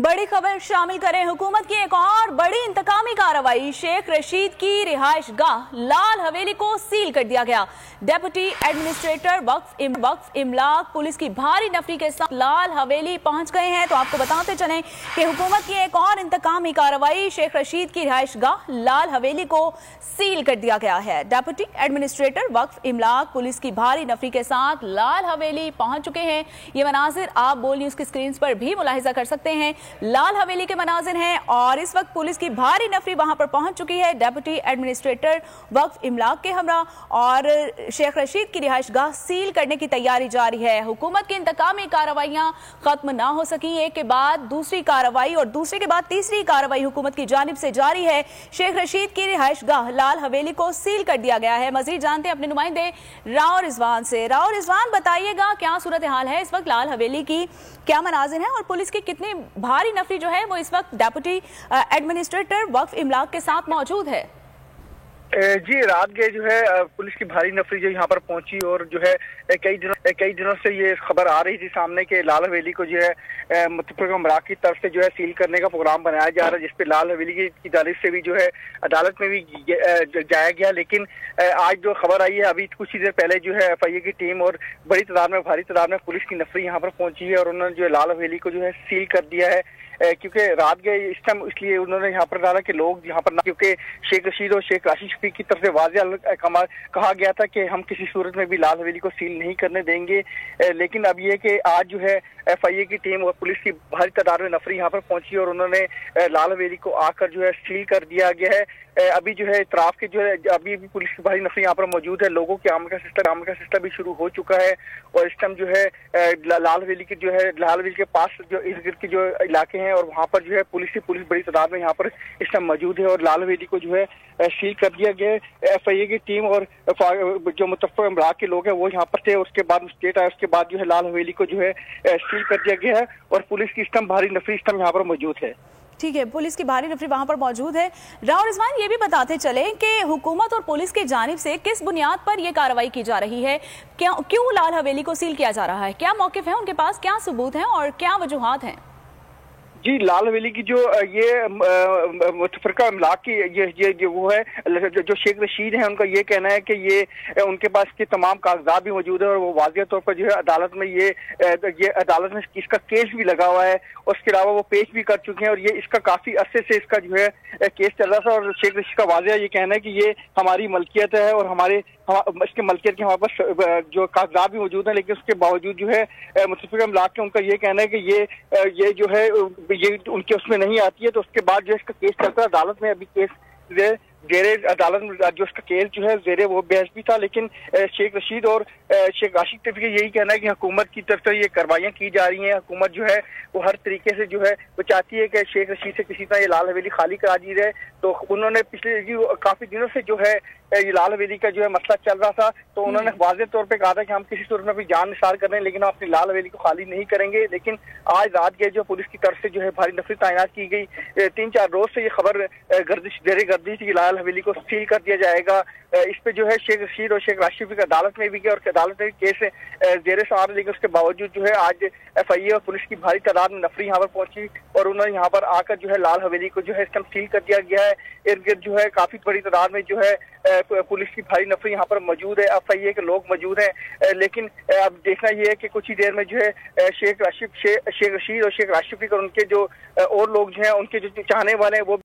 बड़ी खबर शामिल करें। हुकूमत की एक और बड़ी इंतकामी कार्रवाई। शेख रशीद की रिहाइश गाह लाल हवेली को सील कर दिया गया। डेप्यूटी एडमिनिस्ट्रेटर वक्फ इमलाक पुलिस की भारी नफरी के साथ लाल हवेली पहुंच गए हैं। तो आपको बताते चलें कि हुकूमत की एक और इंतकामी कार्रवाई। शेख रशीद की रिहाइश गाह लाल हवेली को सील कर दिया गया है। डेप्यूटी एडमिनिस्ट्रेटर वक्फ इमलाक पुलिस की भारी नफरी के साथ लाल हवेली पहुंच चुके हैं। ये मनाजिर आप बोल न्यूज की स्क्रीन पर भी मुलाहिजा कर सकते हैं। लाल हवेली के मनाजिर हैं और इस वक्त पुलिस की भारी नफरी वहां पर पहुंच चुकी है। डेप्यूटी एडमिनिस्ट्रेटर वक्फ इमलाक के हमरा और शेख रशीद की रिहाइश गाह सील करने की तैयारी जारी है। हुकूमत की इंतकामी कार्रवाइयां खत्म ना हो सकी, एक के बाद दूसरी कार्रवाई और दूसरे के बाद तीसरी कार्रवाई हुकूमत की जानिब से जारी है। शेख रशीद की रिहाइश गाह लाल हवेली को सील कर दिया गया है। मजीद जानते हैं अपने नुमाइंदे राव रिजवान से। राव रिजवान, बताइएगा क्या सूरत हाल है इस वक्त लाल हवेली की, क्या मनाजिर है और पुलिस की कितनी भारी नफरी जो है वो इस वक्त डेप्यूटी एडमिनिस्ट्रेटर वक्फ इमलाक के साथ मौजूद है? जी, रात गए जो है पुलिस की भारी नफरी जो यहाँ पर पहुंची और जो है कई दिनों से ये खबर आ रही थी सामने के लाल हवेली को जो है मुतफ़िक़ इमलाक की तरफ से जो है सील करने का प्रोग्राम बनाया जा रहा है, जिसपे लाल हवेली की जानिब से भी जो है अदालत में भी जाया गया। लेकिन आज जो खबर आई है अभी कुछ ही देर पहले जो है FIA की टीम और भारी तादाद में पुलिस की नफरी यहाँ पर पहुंची है और उन्होंने जो है लाल हवेली को जो है सील कर दिया है। क्योंकि रात गए इस टाइम इसलिए उन्होंने यहाँ पर डाला कि लोग यहाँ पर क्योंकि शेख रशीद और शेख राशिद शफीक की तरफ से वाज़ेह कहा गया था कि हम किसी सूरत में भी लाल हवेली को सील नहीं करने देंगे। लेकिन अब ये कि आज जो है FIA की टीम और पुलिस की भारी तादाद में नफरी यहाँ पर पहुंची और उन्होंने लाल हवेली को आकर जो है सील कर दिया गया है। अभी जो है इतराफ के जो है अभी भी पुलिस की भारी नफरी यहाँ पर मौजूद है। लोगों के आमद का सिलसिला भी शुरू हो चुका है और इस टाइम जो है लाल हवेली के जो है लाल हवेली के पास जो इर्द गिर्द के जो इलाके हैं और वहाँ पर जो है पुलिस बड़ी तादाद में यहाँ पर इस टाइम मौजूद है और लाल हवेली को जो है सील कर दिया गया है। FIA की टीम और जो मुतफ़िक़ इमलाक के लोग हैं वो यहाँ पर थे। उसके बाद स्टेट आया, उसके बाद जो है लाल हवेली को जो है सील कर दिया गया है और पुलिस की इस टाइम भारी नफरी इस टाइम यहाँ पर मौजूद है। ठीक है, पुलिस की भारी नफरी वहां पर मौजूद है। राव रिजवान, ये भी बताते चले कि हुकूमत और पुलिस की जानिब से किस बुनियाद पर यह कार्रवाई की जा रही है? क्यों लाल हवेली को सील किया जा रहा है? क्या मौक़िफ़ है उनके पास, क्या सबूत हैं और क्या वजूहात हैं? जी, लाल हवेली की जो ये मुतफ़िक़ इमलाक की ये वो है जो शेख रशीद है, उनका ये कहना है कि ये उनके पास के तमाम कागजात भी मौजूद है और वो वाज़ेह तौर पर जो है अदालत में ये अदालत में इसका केस भी लगा हुआ है और उसके अलावा वो पेश भी कर चुके हैं और ये इसका काफ़ी अरसे से इसका जो है केस चल रहा था और शेख रशीद का वाज़ेह ये कहना है कि ये हमारी मलकियत है और इसके मलकियत के हमारे पास जो कागजात भी मौजूद हैं। लेकिन उसके बावजूद जो है मुतफ़िक़ इमलाक के उनका ये कहना है कि ये जो है ये उनके उसमें नहीं आती है। तो उसके बाद जो इसका केस चलता है अदालत में, अभी केस जेरे अदालत में जो इसका केस जो है जेरे वो बहस भी था। लेकिन शेख रशीद और शेख राशिद का यही कहना है कि हुकूमत की तरफ से ये कार्रवाइयाँ की जा रही हैं। हुकूमत जो है वो हर तरीके से जो है वो चाहती है कि शेख रशीद से किसी तरह ये लाल हवेली खाली करा दी जाए। तो उन्होंने पिछले काफ़ी दिनों से जो है ये लाल हवेली का जो है मसला चल रहा था, तो उन्होंने वाज़ेह तौर पे कहा था कि हम किसी सूरत में भी जान निसार कर रहे हैं लेकिन हम अपनी लाल हवेली को खाली नहीं करेंगे। लेकिन आज रात के जो पुलिस की तरफ से जो है भारी नफरी तैनात की गई, 3-4 रोज से ये खबर गर्दिश थी कि लाल हवेली को सील कर दिया जाएगा। इस पे जो है शेख रशीद और शेख राशिद की अदालत में भी गया और अदालत में केस जेरे से आ रहा, लेकिन उसके बावजूद जो है आज FIA और पुलिस की भारी तादाद में नफरी यहाँ पर पहुंची और उन्होंने यहाँ पर आकर जो है लाल हवेली को जो है इस टाइम सील कर दिया गया है। इर्द गिर्द जो है काफी बड़ी तादाद में जो है पुलिस की भारी नफरी यहाँ पर मौजूद है, FIA के लोग मौजूद हैं। लेकिन अब देखना ये है कि कुछ ही देर में जो है शेख रशीद और शेख राशिद और उनके जो और लोग जो हैं उनके जो चाहने वाले हैं वो